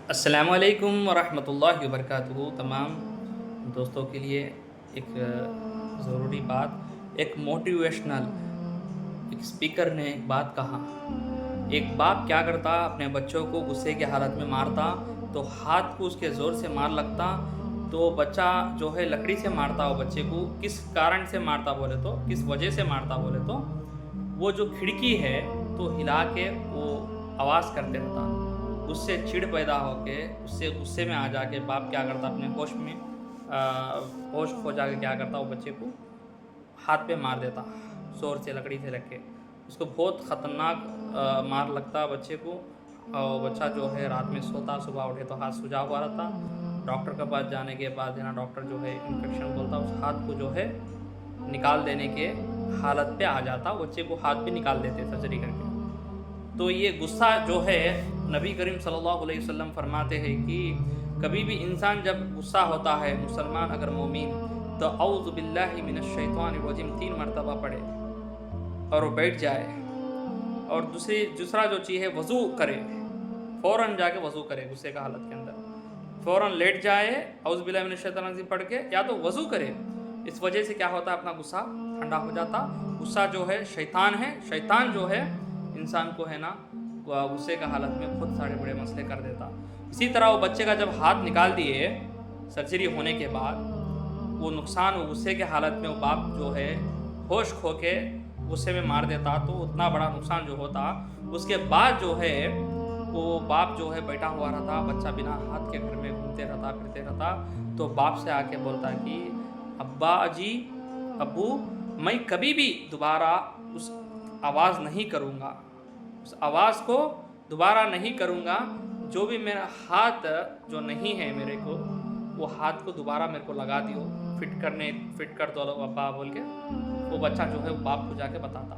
अस्सलामुअलैकुम वरहमतुल्लाहि वबरकातुहू। तमाम दोस्तों के लिए एक ज़रूरी बात, एक मोटिवेशनल एक स्पीकर ने एक बात कहा। एक बाप क्या करता, अपने बच्चों को गुस्से की हालत में मारता तो हाथ को उसके ज़ोर से मार लगता, तो बच्चा जो है लकड़ी से मारता वो बच्चे को। किस कारण से मारता बोले तो, किस वजह से मारता बोले तो, वो जो खिड़की है तो हिला के वो आवाज़ करते रहता। उससे चिढ़ पैदा होके उससे गुस्से में आ जाके बाप क्या करता, अपने होश में होश खो जाके क्या करता, वो बच्चे को हाथ पे मार देता ज़ोर से लकड़ी से रख के। उसको बहुत ख़तरनाक मार लगता बच्चे को, और बच्चा जो है रात में सोता, सुबह उठे तो हाथ सूजा हुआ रहता। डॉक्टर के पास जाने के बाद है ना, डॉक्टर जो है इन्फेक्शन बोलता, उस हाथ को जो है निकाल देने के हालत पे आ जाता। बच्चे को हाथ भी निकाल देते सर्जरी करके। तो ये गुस्सा जो है, नबी करीम सल्लल्लाहु अलैहि वसल्लम फरमाते हैं कि कभी भी इंसान जब गुस्सा होता है, मुसलमान अगर मोमिन, तो औज़ु बिल्लाहि मिनश शैतानिर रजीम 3 मरतबा पढ़े और वो बैठ जाए। और दूसरा जो चीज़ है, वज़ू करे, फ़ौरन जाके वज़ू करे गुस्से का हालत के अंदर, फ़ौरन लेट जाए, औज़ु बिल्लाहि मिनश शैतानिर रजीम पढ़ के, या तो वज़ू करे। इस वजह से क्या होता है, अपना गुस्सा ठंडा हो जाता। गुस्सा जो है शैतान है, शैतान जो है इंसान को है ना गुस्से का हालत में बहुत सारे बड़े मसले कर देता। इसी तरह वो बच्चे का जब हाथ निकाल दिए सर्जरी होने के बाद, वो नुकसान वो गुस्से के हालत में वो बाप जो है होश खो के गुस्से में मार देता, तो उतना बड़ा नुकसान जो होता। उसके बाद जो है वो बाप जो है बैठा हुआ रहता, बच्चा बिना हाथ के घर में घूमते रहता, फिरते रहता। तो बाप से आके बोलता कि अब्बा जी, अब्बू, मैं कभी भी दोबारा उस आवाज़ नहीं करूँगा, उस आवाज़ को दोबारा नहीं करूँगा। जो भी मेरा हाथ जो नहीं है मेरे को, वो हाथ को दोबारा मेरे को लगा दियो, फिट कर दो अब्बा बोल के। वो बच्चा जो है वो बाप को जाके बताता।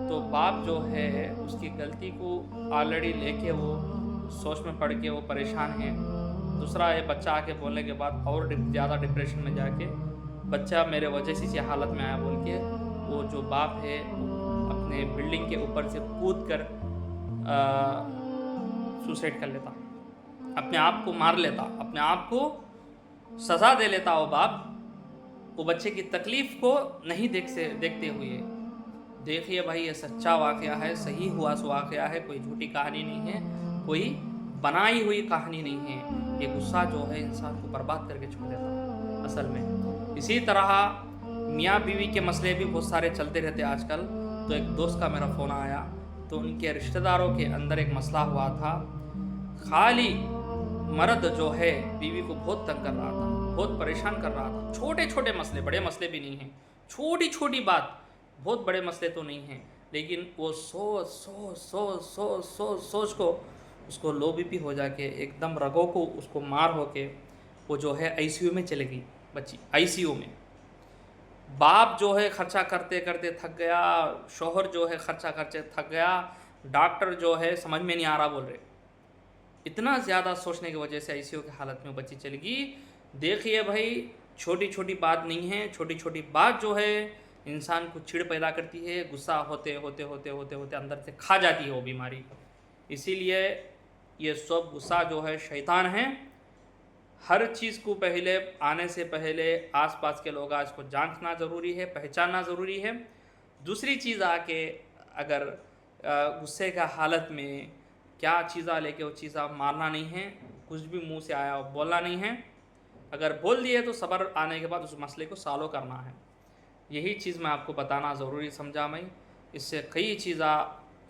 तो बाप जो है उसकी गलती को ऑलरेडी लेके वो सोच में पड़ के वो परेशान है। दूसरा ये बच्चा आके बोलने के बाद और ज़्यादा डिप्रेशन में जाके, बच्चा मेरे वजह से इसी हालत में आया बोल के, वो जो बाप है वो अपने बिल्डिंग के ऊपर से कूद कर सुसाइड कर लेता, अपने आप को मार लेता, अपने आप को सज़ा दे लेता वो बाप, वो बच्चे की तकलीफ़ को नहीं देखते हुए। देखिए भाई, ये सच्चा वाक़या है, सही हुआ वाक़या है, कोई झूठी कहानी नहीं है, कोई बनाई हुई कहानी नहीं है। ये गुस्सा जो है इंसान को बर्बाद करके छोड़ देता है असल में। इसी तरह मियाँ-बीवी के मसले भी बहुत सारे चलते रहते हैं आजकल। तो एक दोस्त का मेरा फ़ोन आया, तो उनके रिश्तेदारों के अंदर एक मसला हुआ था। खाली मर्द जो है बीवी को बहुत तंग कर रहा था, बहुत परेशान कर रहा था। छोटे-छोटे मसले, बड़े मसले भी नहीं हैं, छोटी-छोटी बात, बहुत बड़े मसले तो नहीं हैं, लेकिन वो सोच को उसको लो बीपी हो जाके एकदम रगों को उसको मार होके वो जो है आईसीयू में चली गई बच्ची, आईसीयू में। बाप जो है खर्चा करते-करते थक गया, शौहर जो है खर्चा करते थक गया, डॉक्टर जो है समझ में नहीं आ रहा बोल रहे। इतना ज़्यादा सोचने की वजह से आईसीयू की हालत में बच्ची चली गई। देखिए भाई, छोटी-छोटी बात नहीं है, छोटी-छोटी बात जो है इंसान को चिढ़ पैदा करती है, गुस्सा होते अंदर से खा जाती है वो बीमारी। इसीलिए ये सब गुस्सा जो है शैतान है। हर चीज़ को पहले आने से पहले आस-पास के लोग इसको जाँचना ज़रूरी है, पहचानना ज़रूरी है। दूसरी चीज़ आके, अगर गुस्से का हालत में क्या चीज़ा लेके वो चीज़ा मारना नहीं है, कुछ भी मुँह से आया वो बोलना नहीं है। अगर बोल दिए तो सब्र आने के बाद उस मसले को सॉल्व करना है। यही चीज़ मैं आपको बताना ज़रूरी समझा मैं। इससे कई चीज़ा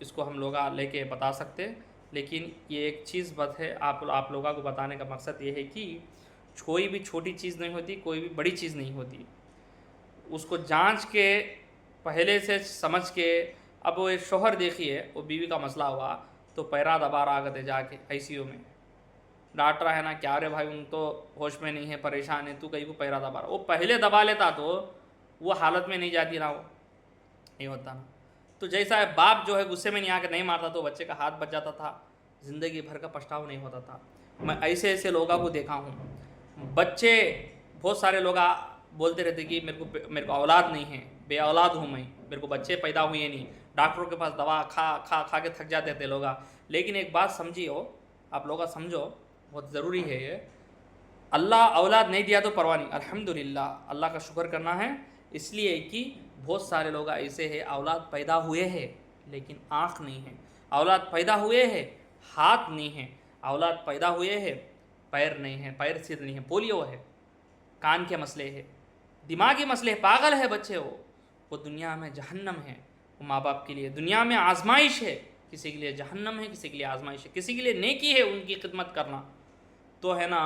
इसको हम लोग लेके बता सकते, लेकिन ये एक चीज़ बात है, आप लोगों को बताने का मकसद ये है कि कोई भी छोटी चीज़ नहीं होती, कोई भी बड़ी चीज़ नहीं होती। उसको जाँच के, पहले से समझ के। अब वो एक शौहर देखिए, वो बीवी का मसला हुआ तो पैरा दबा रहा गए जाके आईसीयू में। डॉक्टर है ना, क्या रे भाई, उन तो होश में नहीं है, परेशान है, तू कहीं को पैरा दबा रहा। वो पहले दबा लेता तो वो हालत में नहीं जाती ना, वो नहीं होता ना। तो जैसा है, बाप जो है गुस्से में नहीं आकर नहीं मारता तो बच्चे का हाथ बच जाता था, ज़िंदगी भर का पछतावा नहीं होता था। मैं ऐसे ऐसे लोगों को देखा हूँ। बच्चे, बहुत सारे लोग बोलते रहते कि मेरे को औलाद नहीं है, बे औलाद हूँ मैं, मेरे को बच्चे पैदा हुए नहीं। डॉक्टरों के पास दवा खा खा खा के थक जाते थे लोग। लेकिन एक बात समझियो, आप लोग समझो, बहुत ज़रूरी है ये। अल्लाह औलाद नहीं दिया तो परवाह नहीं, अल्हम्दुलिल्लाह, अल्लाह का शुक्र करना है। इसलिए कि बहुत सारे लोग ऐसे हैं, औलाद पैदा हुए हैं लेकिन आँख नहीं है, औलाद पैदा हुए हैं हाथ नहीं है, औलाद पैदा हुए हैं पैर नहीं है, पैर सिर नहीं है, पोलियो है, कान के मसले है, दिमागी मसले, पागल है बच्चे। वो दुनिया में जहन्नम है। वो माँ बाप के लिए दुनिया में आजमाइश है, किसी के लिए जहन्नम है, किसी के लिए आजमाइश है, किसी के लिए नेकी है उनकी खिदमत करना। तो है ना,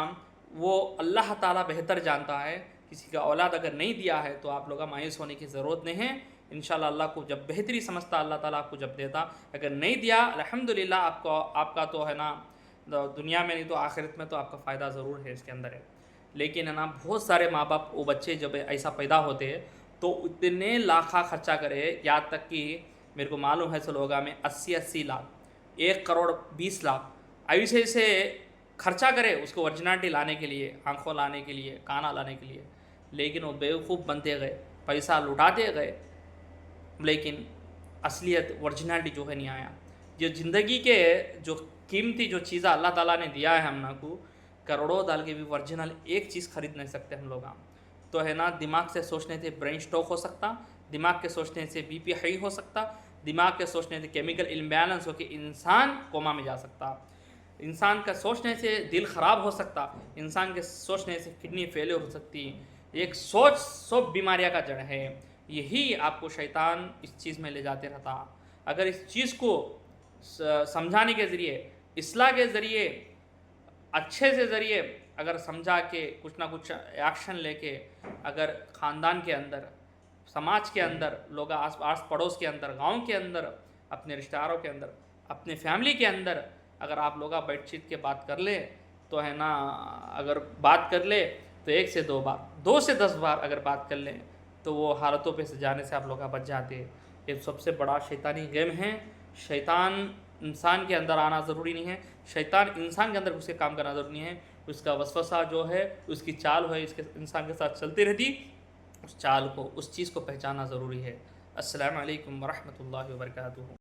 वो अल्लाह ताला बेहतर जानता है। किसी का औलाद अगर नहीं दिया है तो आप लोग मायूस होने की ज़रूरत नहीं है। इंशाल्लाह अल्लाह को जब बेहतरी समझता अल्लाह ताला आपको जब देता। अगर नहीं दिया अल्हम्दुलिल्लाह, आपका तो है ना दुनिया में नहीं तो आखिरत में तो आपका फ़ायदा ज़रूर है इसके अंदर है। लेकिन है ना, बहुत सारे माँ बाप वो बच्चे जब ऐसा पैदा होते हैं तो इतने लाखा खर्चा करे, यहाँ तक कि मेरे को मालूम है सलोगा में 80 लाख, 1 करोड़ 20 लाख ऐसे से खर्चा करे उसको ओरिजिनलिटी लाने के लिए, आंखों लाने के लिए, काना लाने के लिए। लेकिन वो बेवकूफ़ बनते गए, पैसा लुटाते गए, लेकिन असलियत ओरिजिनलिटी जो है नहीं आया। जो ज़िंदगी के जो कीमती जो चीज़ें अल्लाह ताला ने दिया है हम को, करोड़ों डाल के भी ओरिजिनल एक चीज़ खरीद नहीं सकते हम लोग। तो है ना, दिमाग से सोचने से ब्रेन स्ट्रोक हो सकता, दिमाग के सोचने से बीपी हाई हो सकता, दिमाग के सोचने से केमिकल इम्बैलेंस होकर इंसान कोमा में जा सकता, इंसान का सोचने से दिल ख़राब हो सकता, इंसान के सोचने से किडनी फेलियर हो सकती। एक सोच सब बीमारियां का जड़ है। यही आपको शैतान इस चीज़ में ले जाते रहता। अगर इस चीज़ को समझाने के ज़रिए, इस्लाह के ज़रिए, अच्छे से ज़रिए अगर समझा के कुछ ना कुछ एक्शन लेके, अगर ख़ानदान के अंदर, समाज के अंदर, लोग आस पड़ोस के अंदर, गांव के अंदर, अपने रिश्तेदारों के अंदर, अपने फैमिली के अंदर अगर आप लोग बैठचीत के बात कर ले तो है ना, अगर बात कर ले तो 1 से 2 बार, 2 से 10 बार अगर बात कर लें तो वो हालतों पे से जाने से आप लोग बच जाते हैं। ये सबसे बड़ा शैतानी गेम है। शैतान इंसान के अंदर आना ज़रूरी नहीं है, शैतान इंसान के अंदर उसके काम करना ज़रूरी नहीं है। उसका वसवसा जो है, उसकी चाल है, इसके इंसान के साथ चलती रहती, उस चाल को, उस चीज़ को पहचानना ज़रूरी है। अस्सलामु अलैकुम वरहमतुल्लाहि वबरकातुहू।